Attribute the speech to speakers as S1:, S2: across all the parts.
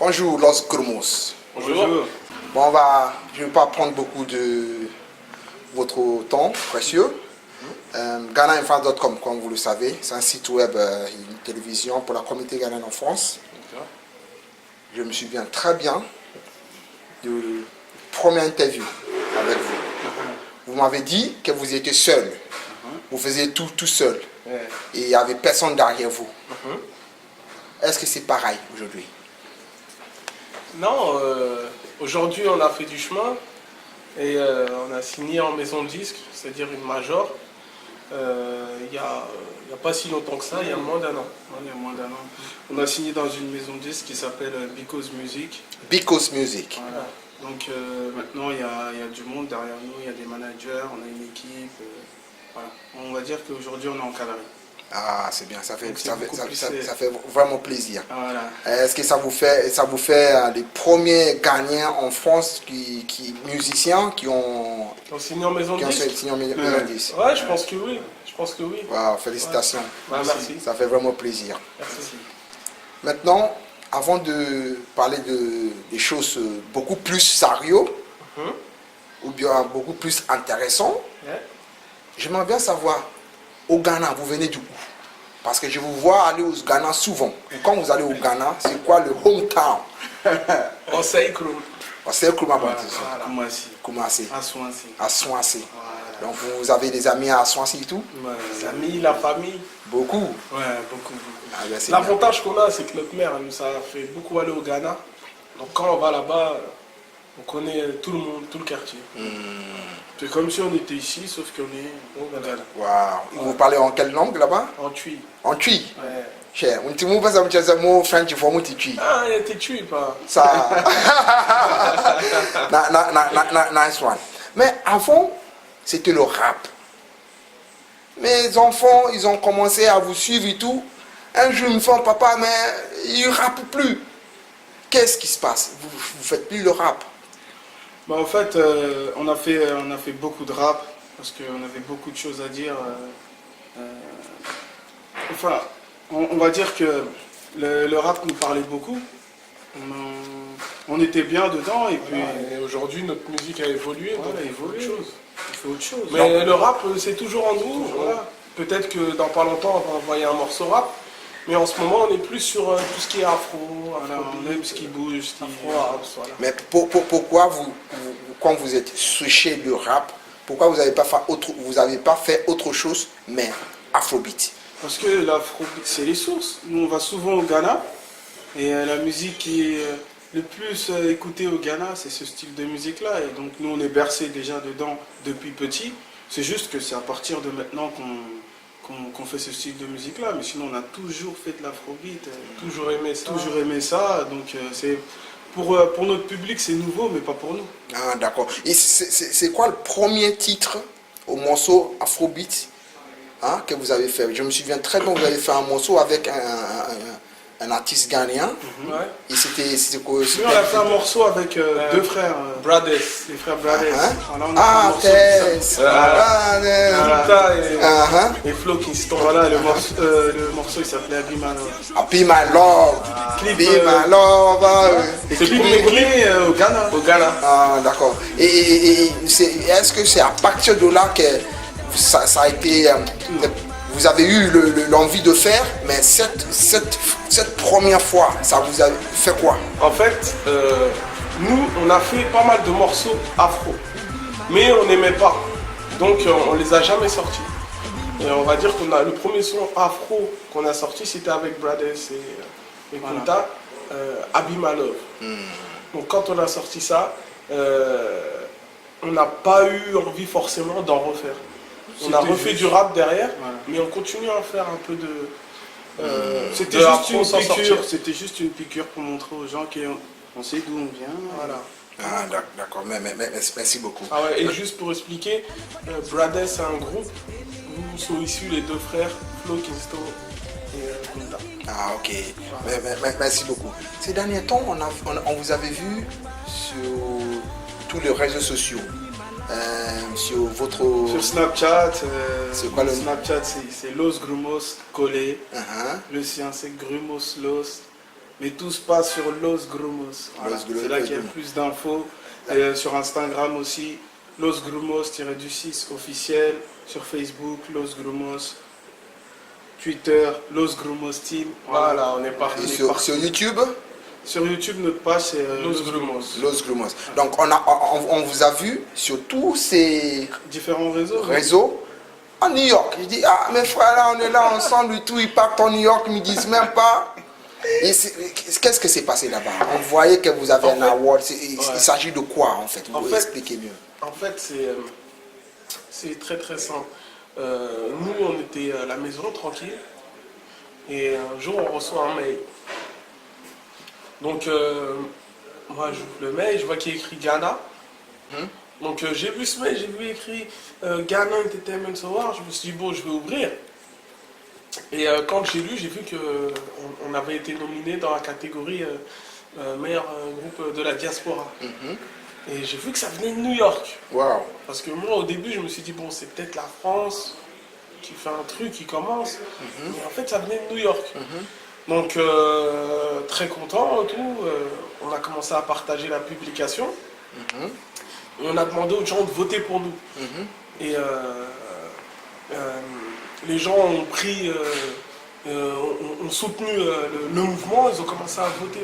S1: Bonjour Los Grumos.
S2: Bonjour.
S1: Bon, je ne vais pas prendre beaucoup de votre temps précieux. GhanaInfluence.com, comme vous le savez, c'est un site web, une télévision pour la communauté ghanéenne en France. Je me souviens très bien de la première interview avec vous. Vous m'avez dit que vous étiez seul. Vous faisiez tout seul. Et il n'y avait personne derrière vous. Est-ce que c'est pareil aujourd'hui?
S2: Non, aujourd'hui on a fait du chemin et on a signé en maison de disque, c'est-à-dire une major. Il n'y a pas si longtemps que ça, il y a moins d'un an. On a signé dans une maison de disque qui s'appelle Because Music.
S1: Because Music.
S2: Voilà. Donc maintenant il y a du monde derrière nous, il y a des managers, on a une équipe. Voilà. On va dire qu'aujourd'hui on est encadré.
S1: Ah, c'est bien, ça fait vraiment plaisir.
S2: Voilà.
S1: Est-ce que ça vous fait les premiers gagnants en France musiciens qui ont
S2: signé en maison de disque? Ouais, je pense que oui.
S1: Wow, félicitations.
S2: Ouais, merci.
S1: Ça fait vraiment plaisir.
S2: Merci.
S1: Maintenant, avant de parler des choses beaucoup plus sérieuses, ou bien beaucoup plus intéressantes, j'aimerais bien savoir, au Ghana, vous venez d'où? Parce que je vous vois aller au Ghana souvent. Et quand vous allez au Ghana, c'est quoi le hometown?
S2: Osei Krum.
S1: Osei Krum,
S2: Kumasi.
S1: À Swansea. Donc vous avez des amis à Swansea et tout?
S2: Les amis, la famille.
S1: Beaucoup?
S2: Ouais, beaucoup.
S1: Ah, ben,
S2: l'avantage qu'on a, c'est que notre mère, elle nous a fait beaucoup aller au Ghana. Donc quand on va là-bas, on connaît tout le monde, tout le quartier. C'est comme si on était ici, sauf qu'on est au Ghana.
S1: Wow. Vous parlez en quelle langue là-bas?
S2: En Twi.
S1: En Twi?
S2: Ouais.
S1: Cher, on dit que ça mot French pour moi Twi.
S2: Ah, il était Twi pas.
S1: Ça. Nice one. Mais avant, c'était le rap. Mes enfants, ils ont commencé à vous suivre et tout. Un jour, ils me font papa, mais ils ne rappent plus. Qu'est-ce qui se passe? Vous ne faites plus le rap?
S2: Bah, en fait, on a fait beaucoup de rap parce qu'on avait beaucoup de choses à dire. Enfin, on va dire que le rap nous parlait beaucoup. On était bien dedans et puis aujourd'hui notre musique a évolué. Donc il fait autre chose. Mais le rap c'est toujours en nous. Voilà. Peut-être que dans pas longtemps on va envoyer un morceau rap. Mais en ce moment on est plus sur tout ce qui est afro, on aime ce qui bouge, afro. Voilà.
S1: Mais pourquoi quand vous êtes switché de rap, pourquoi vous n'avez pas fait autre chose mais afrobeat?
S2: Parce que l'afrobeat c'est les sources. Nous on va souvent au Ghana et la musique qui est le plus écouté au Ghana, c'est ce style de musique-là. Et donc nous, on est bercé déjà dedans depuis petit. C'est juste que c'est à partir de maintenant qu'on fait ce style de musique-là. Mais sinon, on a toujours fait de l'afrobeat. Toujours aimé ça. Donc c'est pour notre public, c'est nouveau, mais pas pour nous.
S1: Ah, d'accord. Et c'est quoi le premier titre au morceau afrobeat que vous avez fait? Je me souviens très bien, vous avez fait un morceau avec un artiste ghanéen. Et c'était quoi?
S2: Nous, on a fait un morceau avec deux frères.
S3: Brothers.
S2: Les frères Brothers. Et Flo Kingston. Voilà, le morceau il s'appelait Be My Love.
S1: Be My Love. Be My Love.
S2: Et clip tourné au Ghana.
S1: Ah, d'accord. Et est-ce que c'est à partir de là que ça a été... vous avez eu l'envie de faire, mais cette première fois, ça vous a fait quoi?
S2: En fait, nous, on a fait pas mal de morceaux afro, mais on n'aimait pas, donc on les a jamais sortis. Et on va dire qu'on a le premier son afro qu'on a sorti, c'était avec Brothers et Kunta, Be My Love. Donc quand on a sorti ça, on n'a pas eu envie forcément d'en refaire. On a refait du rap derrière, mais on continue à faire un peu de... C'était juste une piqûre pour montrer aux gens qu'on sait d'où on vient. Voilà.
S1: Ah, d'accord, merci beaucoup.
S2: Ah ouais, et juste pour expliquer, Brothers c'est un groupe où sont issus les deux frères, Flo Kingston et Kunta.
S1: Ah, ok. Merci beaucoup. Ces derniers temps, on vous avait vu sur tous les réseaux sociaux. Sur
S2: Snapchat,
S1: c'est quoi le
S2: Snapchat? C'est Los Grumos collé. Le sien c'est Grumos Los. Mais tout se passe sur Los Grumos. Voilà. C'est là qu'il y a le plus d'infos. Sur Instagram aussi, Los Grumos-du-6 officiel. Sur Facebook, Los Grumos. Twitter, Los Grumos Team. Voilà, on est parti.
S1: Sur YouTube?
S2: Sur YouTube, notre page, c'est Los Grumos.
S1: Los Grumos. Donc, on vous a vu sur tous ces
S2: différents
S1: réseaux à New York. Je dis, ah, mes frères, là, on est là ensemble et tout. Ils partent en New York, ils ne me disent même pas. Qu'est-ce que s'est passé là-bas? On voyait que vous avez un award. Il s'agit de quoi, en fait? Vous pouvez expliquer mieux.
S2: En fait, c'est très très simple. Nous, on était à la maison, tranquille. Et un jour, on reçoit un mail. Donc, moi, j'ouvre le mail, je vois qu'il y a écrit Ghana. Donc, j'ai vu ce mail, j'ai vu écrit Ghana Entertainment Award. Je me suis dit, bon, je vais ouvrir. Et quand j'ai lu, j'ai vu qu'on avait été nominé dans la catégorie meilleur groupe de la diaspora. Et j'ai vu que ça venait de New York.
S1: Wow.
S2: Parce que moi, au début, je me suis dit, bon, c'est peut-être la France qui fait un truc, qui commence. Mais en fait, ça venait de New York. Donc, très content et tout. On a commencé à partager la publication. Et on a demandé aux gens de voter pour nous. Et les gens ont pris, ont soutenu le mouvement. Ils ont commencé à voter.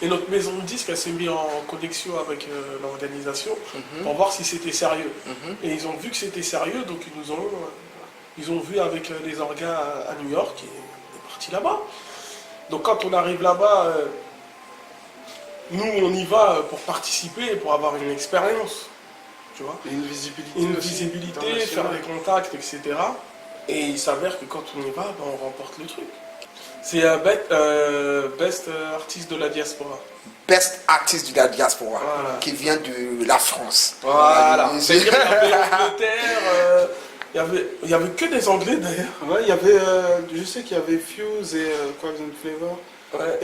S2: Et notre maison de disques, elle s'est mise en connexion avec l'organisation pour voir si c'était sérieux. Et ils ont vu que c'était sérieux, donc ils ont vu avec les organes à New York et on est parti là-bas. Donc quand on arrive là-bas, nous on y va pour participer, pour avoir une expérience, tu vois.
S3: Et une
S2: visibilité, faire des contacts, etc. Et il s'avère que quand on y va, ben, on remporte le truc. C'est Best Artist de la Diaspora.
S1: Best Artist de la Diaspora,
S2: voilà.
S1: Qui vient de la France.
S2: Voilà. C'est-à-dire qu'il y avait l'Angleterre, il y avait que des Anglais d'ailleurs.
S3: Ouais, il y avait, je sais qu'il y avait Fuse et Quabs and Flavor.
S2: Ouais.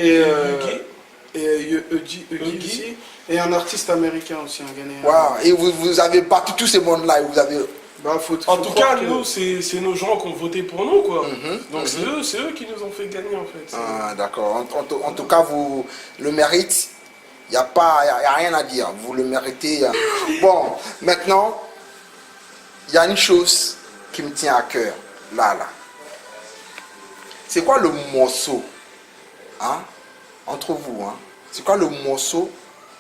S3: Et
S2: Huggy
S3: aussi. Et un artiste américain aussi, un Ghanéen.
S1: Wow. Et vous avez battu tous ces mondes-là. Vous avez...
S2: En tout cas, nous, c'est nos gens qui ont voté pour nous, quoi. Donc c'est eux qui nous ont fait gagner, en fait.
S1: Ah, d'accord. En tout cas, vous le méritez. Il n'y a rien à dire. Vous le méritez. Bon, maintenant, il y a une chose qui me tient à cœur. Là. C'est quoi le morceau, hein, entre vous, hein? C'est quoi le morceau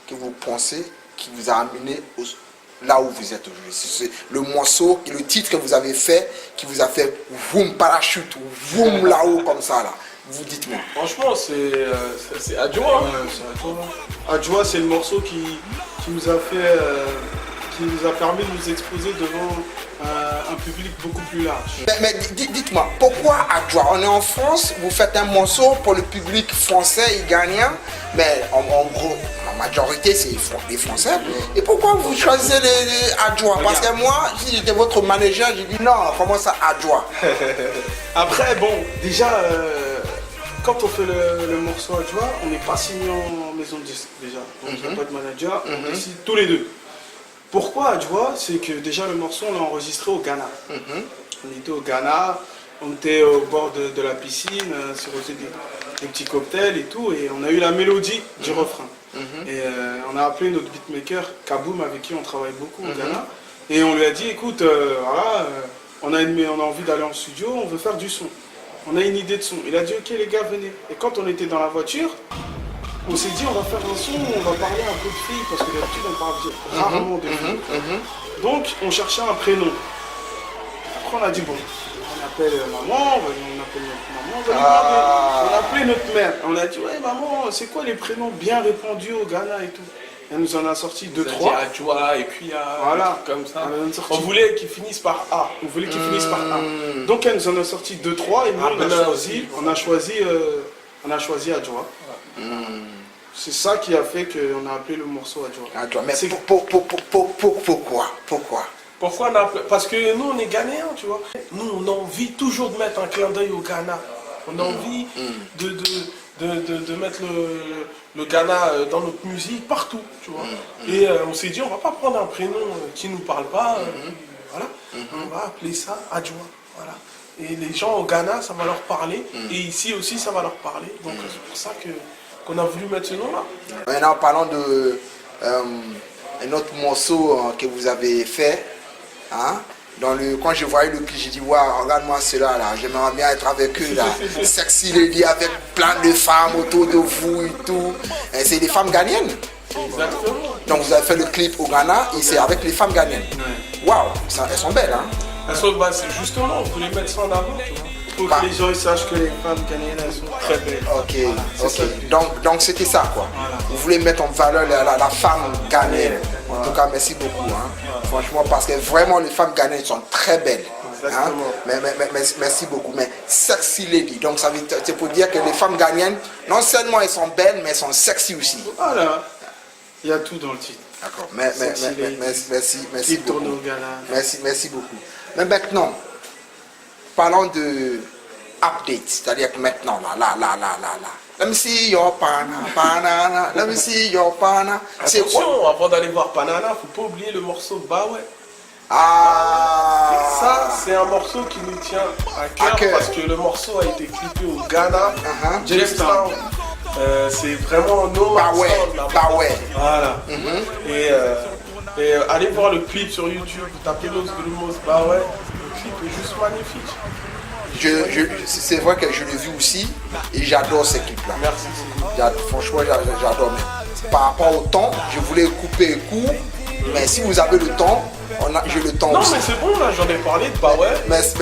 S1: que vous pensez qui vous a amené là où vous êtes aujourd'hui? C'est le morceau et le titre que vous avez fait qui vous a fait voum parachute, voum là-haut comme ça là. Vous dites-moi.
S2: Franchement, c'est Adjoa.
S3: Adjoa, c'est le morceau qui nous a fait, qui nous a permis de nous exposer devant un public beaucoup plus large.
S1: Mais dites-moi, pourquoi Adjoa? On est en France, vous faites un morceau pour le public français et ghanéen, mais en gros, la majorité c'est les Français. Et pourquoi vous choisissez les Adjoa? Parce que moi, si j'étais votre manager, j'ai dit non, comment ça Adjoa?
S3: Après, bon, déjà, quand on fait le morceau Adjoa, on n'est pas signé en maison de disque déjà. Donc il n'y a pas de manager, on décide tous les deux. Pourquoi Adjoa? C'est que déjà le morceau on l'a enregistré au Ghana. On était au Ghana, on était au bord de la piscine, sur des petits cocktails et tout, et on a eu la mélodie du refrain. Et on a appelé notre beatmaker Kaboom, avec qui on travaille beaucoup au Ghana, et on lui a dit écoute, voilà, on a envie d'aller en studio, on veut faire du son. On a une idée de son. Il a dit ok les gars, venez. Et quand on était dans la voiture, on s'est dit on va faire un son, on va parler un peu de filles, parce que d'habitude on parle rarement de filles. Donc on cherchait un prénom. Après on a dit bon, on appelle maman, on appelle notre maman, on a appelé notre mère. On a dit ouais maman, c'est quoi les prénoms bien répandus au Ghana et tout. Elle nous en a sorti 2-3.
S2: Adjoa et puis
S3: voilà,
S2: comme ça.
S3: On
S2: voulait qu'ils finissent par A.
S3: On voulait qu'ils finissent par A. Donc elle nous en a sorti 2-3 et nous on a choisi Adjoa. C'est ça qui a fait qu'on a appelé le morceau Adjoa.
S1: Mais pourquoi?
S2: Pourquoi on a appelé? Parce que nous on est Ghanéens, tu vois. Nous on a envie toujours de mettre un clin d'œil au Ghana. On a envie de mettre le Ghana dans notre musique partout, tu vois. Et on s'est dit on va pas prendre un prénom qui nous parle pas. Voilà. On va appeler ça Adjoa. Voilà. Et les gens au Ghana, ça va leur parler. Et ici aussi, ça va leur parler. Donc c'est pour ça qu'on a voulu mettre ce nom-là.
S1: Maintenant, parlons de un autre morceau que vous avez fait. Hein? Quand je voyais le clip, j'ai dit, waouh, regarde-moi cela là, j'aimerais bien être avec eux là. Sexy lady avec plein de femmes autour de vous et tout. Et c'est des femmes ghanéennes.
S2: Exactement.
S1: Donc vous avez fait le clip au Ghana et c'est avec les femmes ghanéennes. Waouh, elles sont belles, hein?
S2: C'est justement, on voulait mettre ça en avant.
S3: Pour que les gens ils sachent que les femmes ghanéennes elles sont très belles.
S1: Ok,
S3: Voilà,
S1: ok. Donc c'était ça quoi.
S3: Voilà.
S1: Vous voulez mettre en valeur la femme ghanéenne. En tout cas, merci beaucoup. Hein. Franchement, parce que vraiment les femmes ghanéennes sont très belles. Hein. Merci beaucoup. Mais sexy lady. Donc ça veut dire, c'est pour dire que les femmes ghanéennes, non seulement elles sont belles, mais elles sont sexy aussi.
S3: Voilà. Il y a tout dans le titre.
S1: D'accord. Merci beaucoup.
S3: Tourne au Ghana.
S1: Merci beaucoup. Mais maintenant, parlons de update, c'est-à-dire que maintenant, là. Let me see your banana, let me see your banana. C'est quoi?
S2: Attention, avant d'aller voir Panana, faut pas oublier le morceau Bah ouais.
S1: Ah!
S2: Ça, c'est un morceau qui nous tient à cœur parce que le morceau a été clippé au Ghana, Jamestown. C'est vraiment nos morceaux.
S1: Bah ouais.
S2: Voilà. Et allez voir le clip sur YouTube, tapez Los Grumos, Bah ouais. Le clip est juste magnifique.
S1: C'est vrai que je l'ai vu aussi et j'adore ces clips-là.
S2: Merci.
S1: Franchement, j'adore. Mais par rapport au temps, je voulais couper court, mais si vous avez le temps, j'ai le temps aussi.
S2: Non, mais c'est bon, là, j'en ai parlé de Bah ouais.
S1: Merci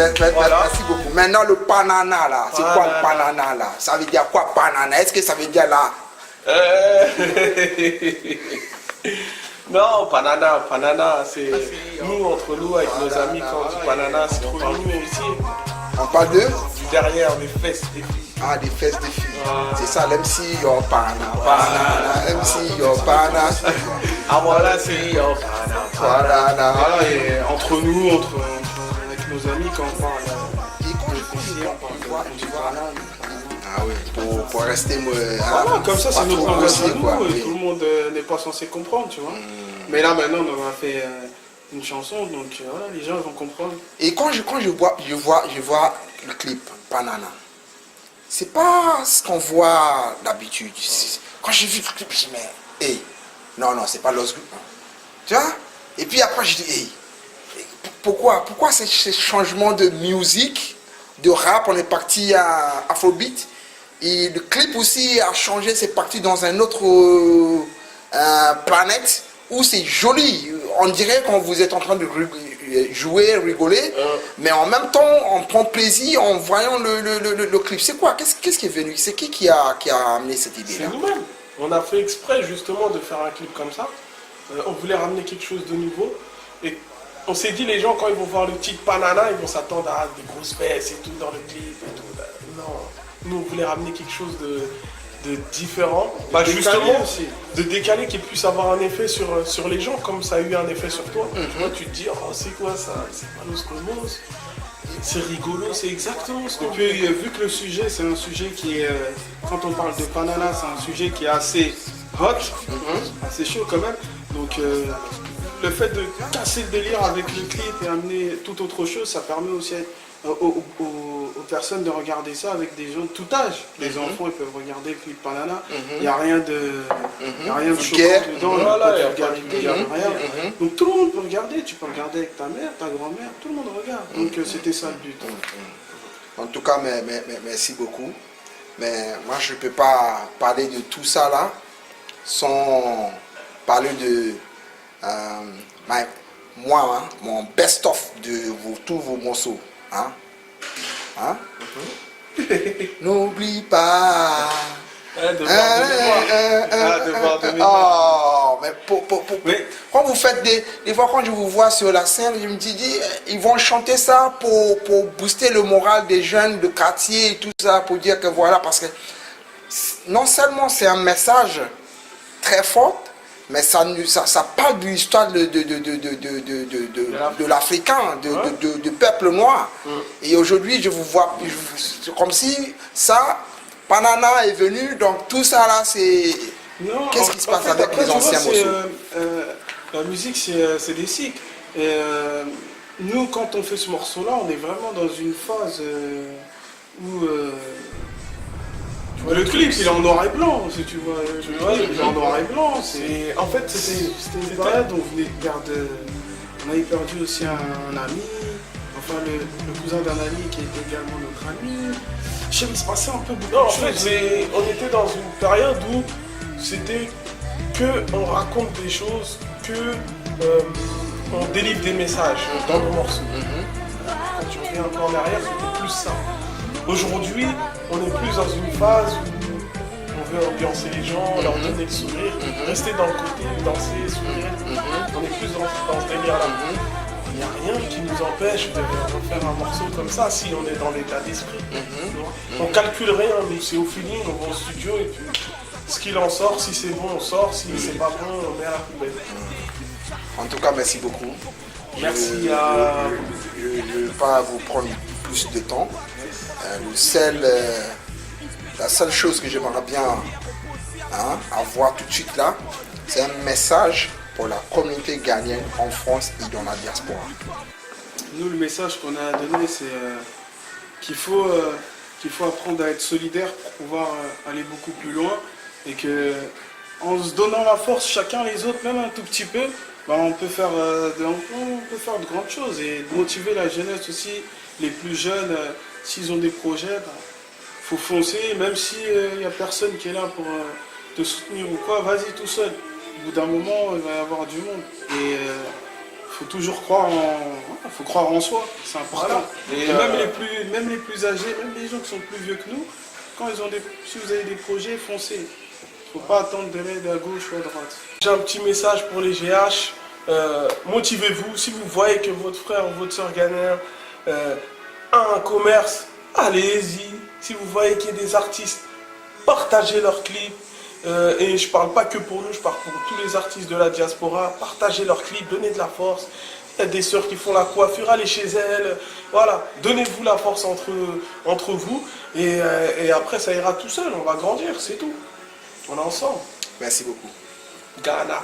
S1: beaucoup. Maintenant, le panana là, c'est quoi le panana là? Ça veut dire quoi panana? Est-ce que ça veut dire là?
S2: Non, Panana, c'est nous, entre nous, avec nos amis, quand on dit Panana, c'est qu'on parle nous aussi.
S1: On parle de?
S2: Du derrière, des fesses des filles.
S1: Ah, des fesses des filles. C'est ça, l'MC your panana. MC your panana.
S2: Ah voilà, c'est your panana.
S3: Voilà, et entre nous, avec nos amis, quand on parle on dit banane.
S1: Ah oui, pour rester...
S3: Voilà, comme ça, c'est notre langage à nous,
S1: oui.
S3: tout le monde n'est pas censé comprendre, tu vois. Mais là, maintenant, on a fait une chanson, donc voilà, les gens vont comprendre.
S1: Et quand je vois le clip Panana, c'est pas ce qu'on voit d'habitude. Quand j'ai vu le clip, je dis, mais, hey, non, c'est pas Los Grumos. Tu vois? Et puis après, je dis, hey, pourquoi ces changements de musique, de rap, on est parti à Afrobeat, et le clip aussi a changé, c'est parti dans un autre planète où c'est joli. On dirait qu'on vous êtes en train de jouer, rigoler, mais en même temps, on prend plaisir en voyant le clip. C'est quoi? Qu'est-ce qui est venu? C'est qui a amené cette idée-là?
S2: C'est nous-mêmes. On a fait exprès justement de faire un clip comme ça. On voulait ramener quelque chose de nouveau. Et on s'est dit, les gens, quand ils vont voir le titre Panana, ils vont s'attendre à des grosses fesses et tout dans le clip et tout. Non, nous, on voulait ramener quelque chose de différent. Bah, justement,
S3: aussi.
S2: de décaler qui puisse avoir un effet sur les gens, comme ça a eu un effet sur toi. Toi, tu te dis, oh, c'est quoi ça? C'est pas Los Grumos. C'est rigolo, c'est exactement ce qu'on
S3: Et puis, vu que le sujet, c'est un sujet qui est, quand on parle de Panana, c'est un sujet qui est assez hot, assez chaud quand même. Donc, le fait de casser le délire avec le clip et amener tout autre chose, ça permet aussi aux personnes de regarder ça avec des gens de tout âge. Les enfants, ils peuvent regarder le clip Panana. Il n'y a rien de choquant dedans, il n'y a rien. Donc tout le monde peut regarder, tu peux regarder avec ta mère, ta grand-mère, tout le monde regarde. Donc c'était ça le but.
S1: En tout cas, merci beaucoup. Mais moi, je ne peux pas parler de tout ça là sans parler de mon best-of de tous vos morceaux. N'oublie pas. Oh, mais quand vous faites des fois, quand je vous vois sur la scène, je me dis, ils vont chanter ça pour booster le moral des jeunes de quartier et tout ça, pour dire que voilà, parce que non seulement c'est un message très fort, mais ça parle de l'histoire de l'Africain, de peuple noir. Et aujourd'hui, je vous vois comme si ça, Panana est venu, donc tout ça là, c'est... Qu'est-ce qui se passe avec les anciens morceaux?
S3: La musique, c'est des cycles. Et nous, quand on fait ce morceau-là, on est vraiment dans une phase où tu vois, le clip, il est en noir et blanc, si tu vois. Il est en noir et blanc.
S2: En fait,
S3: C'était une période où on venait de perdre. On avait perdu aussi un ami, enfin le cousin d'un ami qui était également notre ami. Je sais, il se passait un peu beaucoup
S2: non,
S3: de
S2: en
S3: choses.
S2: fait, on était dans une période où c'était que on raconte des choses, que on délivre des messages dans le morceau. Quand tu reviens un peu en arrière, c'était plus ça. Aujourd'hui, on est plus dans une phase où on veut ambiancer les gens, leur donner le sourire, rester dans le côté, danser, sourire. On est plus dans ce délire-là. Il n'y a rien qui nous empêche de refaire un morceau comme ça si on est dans l'état d'esprit. On calcule rien, nous c'est au feeling, on va au studio et puis ce qu'il en sort, si c'est bon on sort, si c'est pas bon on met à la poubelle.
S1: En tout cas, merci beaucoup.
S3: Merci à...
S1: Je ne vais pas vous prendre plus de temps. La seule chose que j'aimerais bien avoir tout de suite là, c'est un message pour la communauté ghanéenne en France et dans la diaspora.
S3: Nous, le message qu'on a à donner, c'est qu'il faut apprendre à être solidaire pour pouvoir aller beaucoup plus loin et que en se donnant la force chacun les autres, même un tout petit peu, ben, on peut faire de grandes choses et de motiver la jeunesse aussi, les plus jeunes, s'ils ont des projets, il faut foncer, même s'il n'y a personne qui est là pour te soutenir ou quoi, vas-y tout seul. Au bout d'un moment, il va y avoir du monde. Et il faut toujours croire en soi, c'est important.
S2: Voilà.
S3: Et même les plus âgés, même les gens qui sont plus vieux que nous, si vous avez des projets, foncez. Il ne faut pas attendre de l'aide à gauche ou à droite.
S2: J'ai un petit message pour les GH. Motivez-vous. Si vous voyez que votre frère ou votre soeur ghanéen a un commerce, allez-y. Si vous voyez qu'il y a des artistes, partagez leurs clips. Et je parle pas que pour nous, je parle pour tous les artistes de la diaspora. Partagez leurs clips, donnez de la force. Il y a des sœurs qui font la coiffure, allez chez elles. Voilà, donnez-vous la force entre vous. Et après, ça ira tout seul. On va grandir, c'est tout. On est ensemble.
S1: Merci beaucoup.
S2: Ghana.